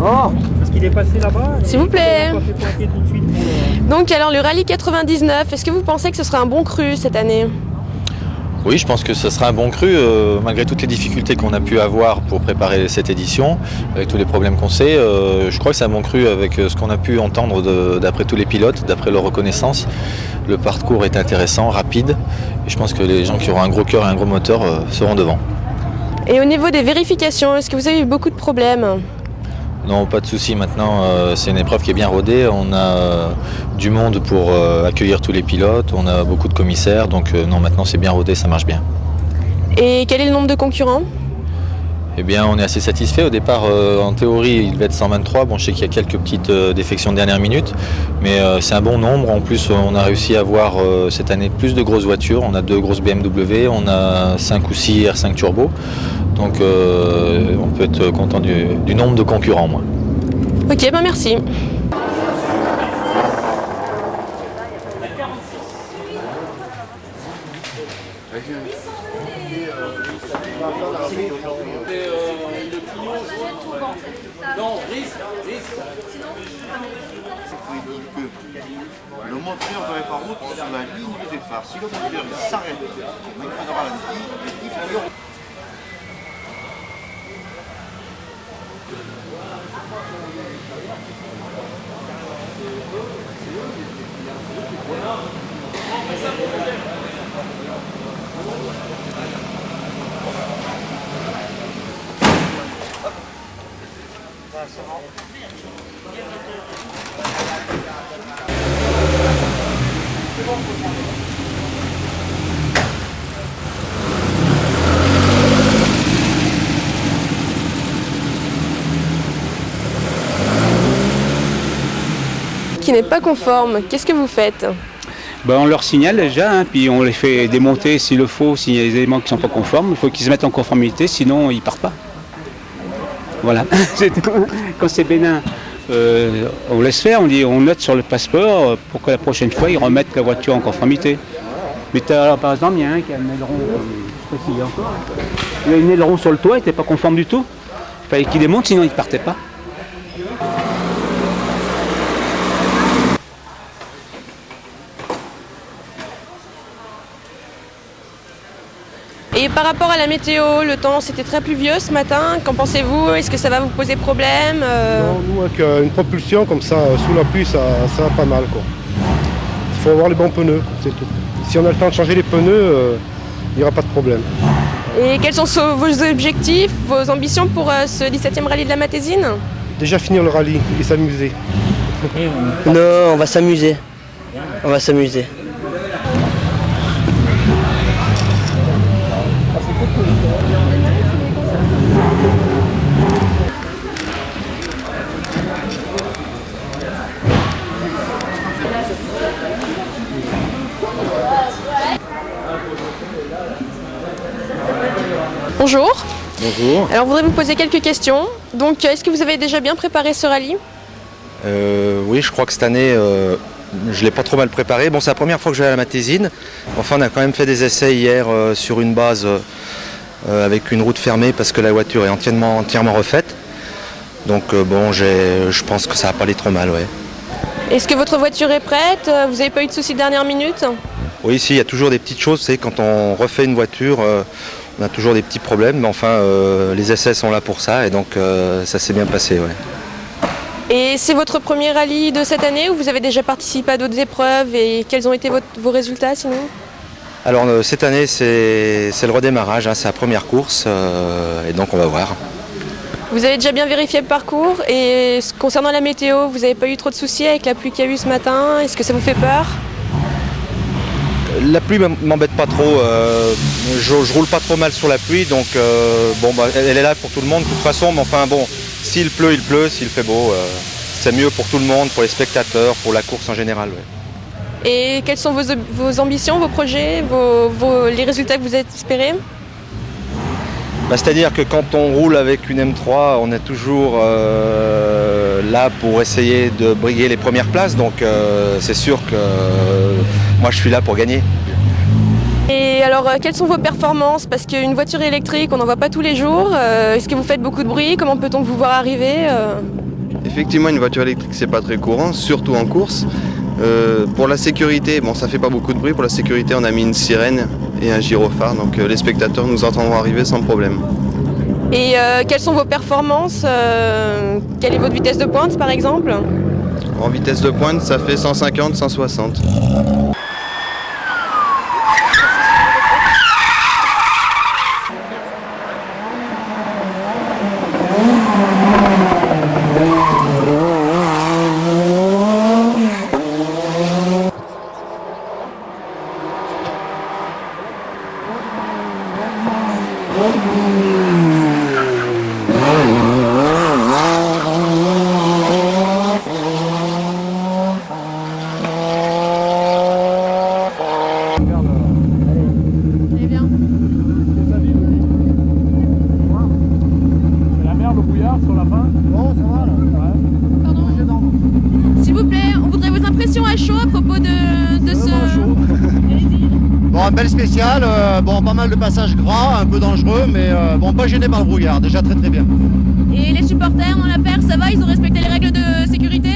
Parce qu'il est passé là-bas. S'il vous plaît. On va faire pointer tout de suite pour Donc alors le rallye 99, est-ce que vous pensez que ce sera un bon cru cette année? Oui, je pense que ce sera un bon cru, malgré toutes les difficultés qu'on a pu avoir pour préparer cette édition, avec tous les problèmes qu'on sait. Je crois que c'est un bon cru avec ce qu'on a pu entendre d'après tous les pilotes, d'après leur reconnaissance. Le parcours est intéressant, rapide, et je pense que les gens qui auront un gros cœur et un gros moteur seront devant. Et au niveau des vérifications, est-ce que vous avez eu beaucoup de problèmes? Non, pas de souci. Maintenant, c'est une épreuve qui est bien rodée. On a du monde pour accueillir tous les pilotes. On a beaucoup de commissaires. Donc non, maintenant c'est bien rodé, ça marche bien. Et quel est le nombre de concurrents? Eh bien, on est assez satisfait. Au départ, en théorie, il devait être 123. Bon, je sais qu'il y a quelques petites défections de dernière minute, mais c'est un bon nombre. En plus, on a réussi à avoir cette année plus de grosses voitures. On a 2 grosses BMW, on a 5 ou 6 R5 Turbo. Donc, on peut être content du nombre de concurrents, moi. Ok, ben merci. Le moteur de la route sur la ligne de départ. Si le moteur s'arrête, on mettra le ralenti, il faut Qui n'est pas conforme, qu'est-ce que vous faites? On leur signale déjà, puis on les fait démonter s'il le faut, s'il y a des éléments qui ne sont pas conformes. Il faut qu'ils se mettent en conformité, sinon ils ne partent pas. Voilà, c'est tout. Quand c'est bénin, on laisse faire, on note sur le passeport pour que la prochaine fois ils remettent la voiture en conformité. Mais par exemple, il y a un qui a un aileron, je sais pas s'il y a encore, il a un aileron sur le toit, il n'était pas conforme du tout. Il fallait qu'il démonte, sinon il ne partait pas. Et par rapport à la météo, le temps c'était très pluvieux ce matin, qu'en pensez-vous? Est-ce que ça va vous poser problème? Non, nous avec une propulsion comme ça, sous la pluie, ça va pas mal, quoi. Il faut avoir les bons pneus, c'est tout. Si on a le temps de changer les pneus, il n'y aura pas de problème. Et quels sont vos objectifs, vos ambitions pour ce 17e rallye de la Matésine? Déjà finir le rallye et s'amuser. Non, on va s'amuser. On va s'amuser. Bonjour. Bonjour. Alors, on voudrait vous poser quelques questions. Donc, est-ce que vous avez déjà bien préparé ce rallye? Oui, je crois que cette année, je ne l'ai pas trop mal préparé. Bon, c'est la première fois que je vais à la Matésine. Enfin, on a quand même fait des essais hier sur une base avec une route fermée parce que la voiture est entièrement refaite. Donc, bon, je pense que ça va pas aller trop mal, ouais. Est-ce que votre voiture est prête? Vous n'avez pas eu de soucis de dernière minute? Oui, si, il y a toujours des petites choses. C'est quand on refait une voiture, on a toujours des petits problèmes. Mais enfin, les essais sont là pour ça et donc ça s'est bien passé, ouais. Et c'est votre premier rallye de cette année ou vous avez déjà participé à d'autres épreuves et quels ont été vos résultats sinon? Alors cette année c'est le redémarrage, hein, c'est la première course et donc on va voir. Vous avez déjà bien vérifié le parcours et concernant la météo, vous n'avez pas eu trop de soucis avec la pluie qu'il y a eu ce matin? Est-ce que ça vous fait peur? La pluie m'embête pas trop, je roule pas trop mal sur la pluie donc bon, elle est là pour tout le monde de toute façon, mais enfin bon, s'il pleut, il pleut, s'il fait beau, c'est mieux pour tout le monde, pour les spectateurs, pour la course en général. Ouais. Et quelles sont vos ambitions, vos projets, les résultats que vous espérez? C'est-à-dire que quand on roule avec une M3, on est toujours là pour essayer de briguer les premières places, donc c'est sûr que moi je suis là pour gagner. Et alors, quelles sont vos performances? Parce qu'une voiture électrique, on n'en voit pas tous les jours. Est-ce que vous faites beaucoup de bruit? Comment peut-on vous voir arriver? effectivement une voiture électrique c'est pas très courant, surtout en course. Pour la sécurité, bon ça fait pas beaucoup de bruit, pour la sécurité on a mis une sirène et un gyrophare, donc les spectateurs nous entendront arriver sans problème. Et quelles sont vos performances Quelle est votre vitesse de pointe par exemple? En vitesse de pointe ça fait 150, 160. S'il vous plaît, on voudrait vos impressions à chaud à propos de ce... Bon, un bel spécial, bon, pas mal de passages gras, un peu dangereux, mais bon, pas gêné par le brouillard, déjà très bien. Et les supporters dans l'affaire, ça va? Ils ont respecté les règles de sécurité?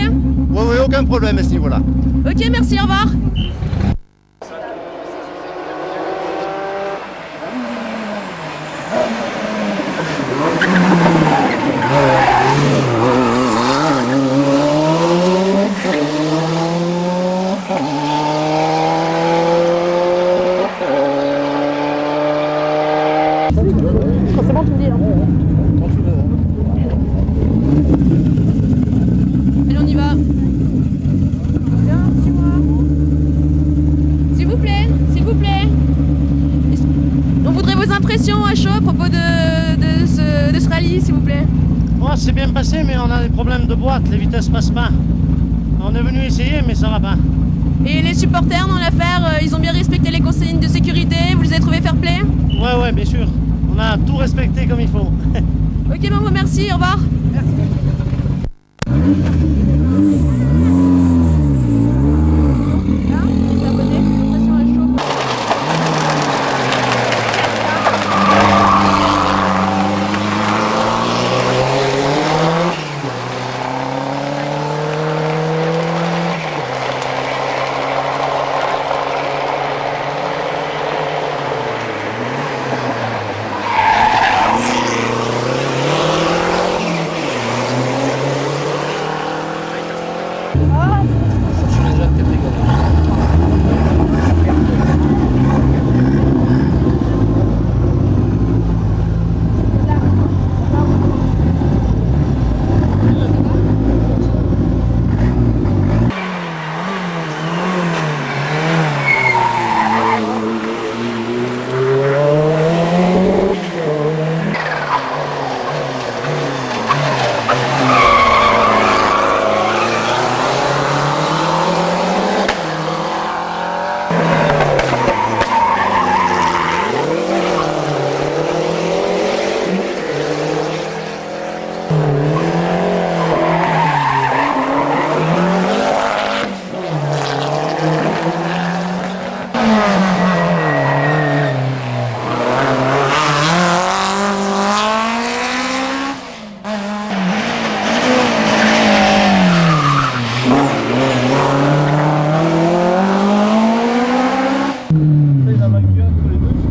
Oui, aucun problème à ce niveau-là. Ok, merci, au revoir. C'est bon, tu me dis là. Allez, on y va. Viens, dis-moi. S'il vous plaît, s'il vous plaît. On voudrait vos impressions à chaud à propos de ce rallye, s'il vous plaît. Moi, c'est bien passé, mais on a des problèmes de boîte, les vitesses passent pas. On est venu essayer, mais ça va pas. Et les supporters dans l'affaire, ils ont bien respecté les consignes de sécurité? Vous les avez trouvés fair play? Ouais, bien sûr. On a tout respecté comme il faut. Ok, bon, merci, au revoir.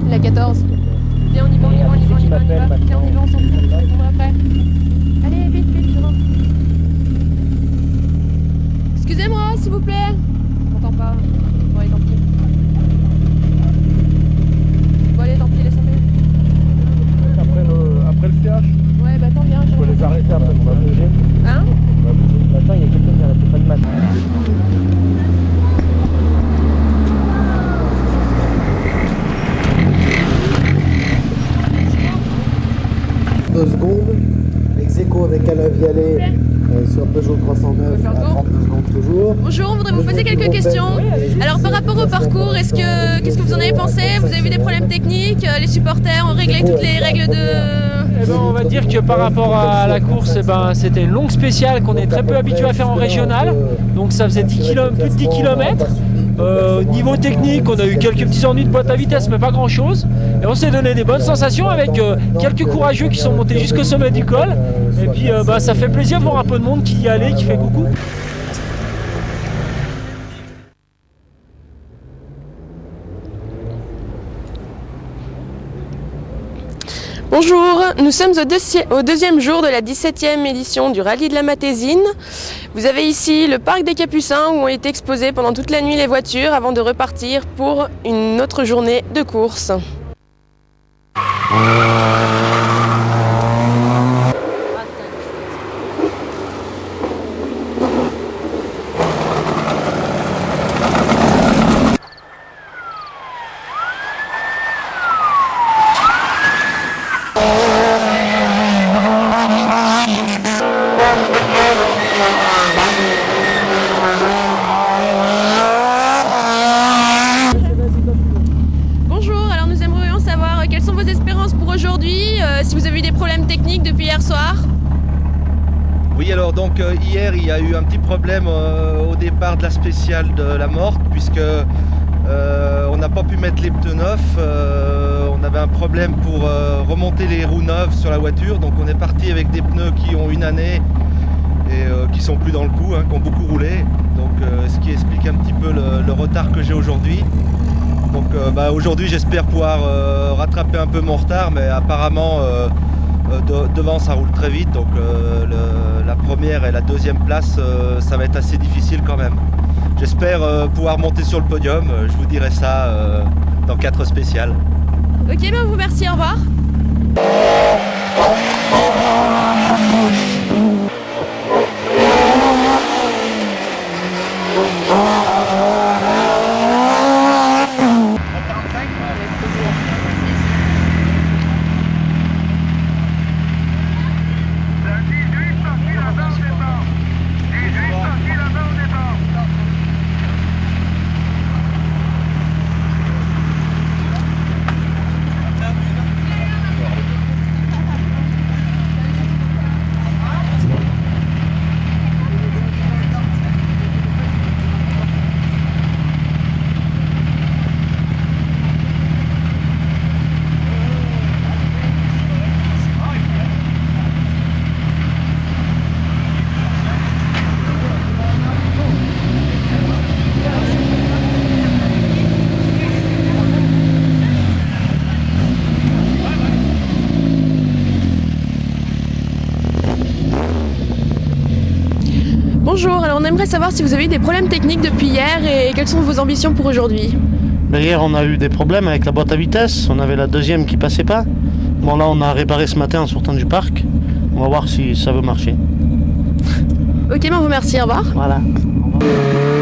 La 14. Viens, on y va. Viens, on y va, on s'en fout. On va après. Allez, vite, je rentre. Excusez-moi, s'il vous plaît. Je m'entends pas. Bon, allez, tant pis. Bon, allez, tant pis, laisse tomber. Après le CH, Ouais, bah attends, viens. il faut les arrêter après, on va bouger. Hein? On va bouger. Maintenant, il y a quelqu'un qui arrête pas de matin. Secondes, ex-aequo avec Alain Vialet sur Peugeot 309 à 32 secondes toujours. Bonjour, on voudrait vous poser quelques questions. Alors par rapport au parcours, qu'est-ce que vous en avez pensé? Vous avez vu des problèmes techniques? Les supporters ont réglé toutes les règles de... On va dire que par rapport à la course, c'était une longue spéciale qu'on est très peu habitué à faire en régional. Donc ça faisait plus de 10 km. Niveau technique, on a eu quelques petits ennuis de boîte à vitesse, mais pas grand chose. Et on s'est donné des bonnes sensations avec quelques courageux qui sont montés jusqu'au sommet du col. Et puis ça fait plaisir de voir un peu de monde qui y allait, qui fait coucou. Bonjour, nous sommes au deuxième jour de la 17e édition du Rallye de la Matésine. Vous avez ici le parc des Capucins où ont été exposées pendant toute la nuit les voitures avant de repartir pour une autre journée de course. Bonjour, alors nous aimerions savoir quelles sont vos espérances pour aujourd'hui, si vous avez eu des problèmes techniques depuis hier soir. Oui, alors donc hier il y a eu un petit problème au départ de la spéciale de la Morte, puisque on n'a pas pu mettre les pneus neufs. On avait un problème pour remonter les roues neuves sur la voiture, donc on est parti avec des pneus qui ont une année et qui sont plus dans le coup, qui ont beaucoup roulé, donc ce qui explique un petit peu le retard que j'ai aujourd'hui. Donc aujourd'hui j'espère pouvoir rattraper un peu mon retard, mais apparemment devant ça roule très vite, donc la première et la deuxième place ça va être assez difficile quand même. J'espère pouvoir monter sur le podium, je vous dirai ça dans 4 spéciales. Ok, ben on vous remercie, au revoir. Bonjour, alors on aimerait savoir si vous avez eu des problèmes techniques depuis hier et quelles sont vos ambitions pour aujourd'hui. Hier on a eu des problèmes avec la boîte à vitesse, on avait la deuxième qui passait pas. Bon là on a réparé ce matin en sortant du parc, on va voir si ça veut marcher. Ok, ben on vous remercie, au revoir. Voilà. Au revoir.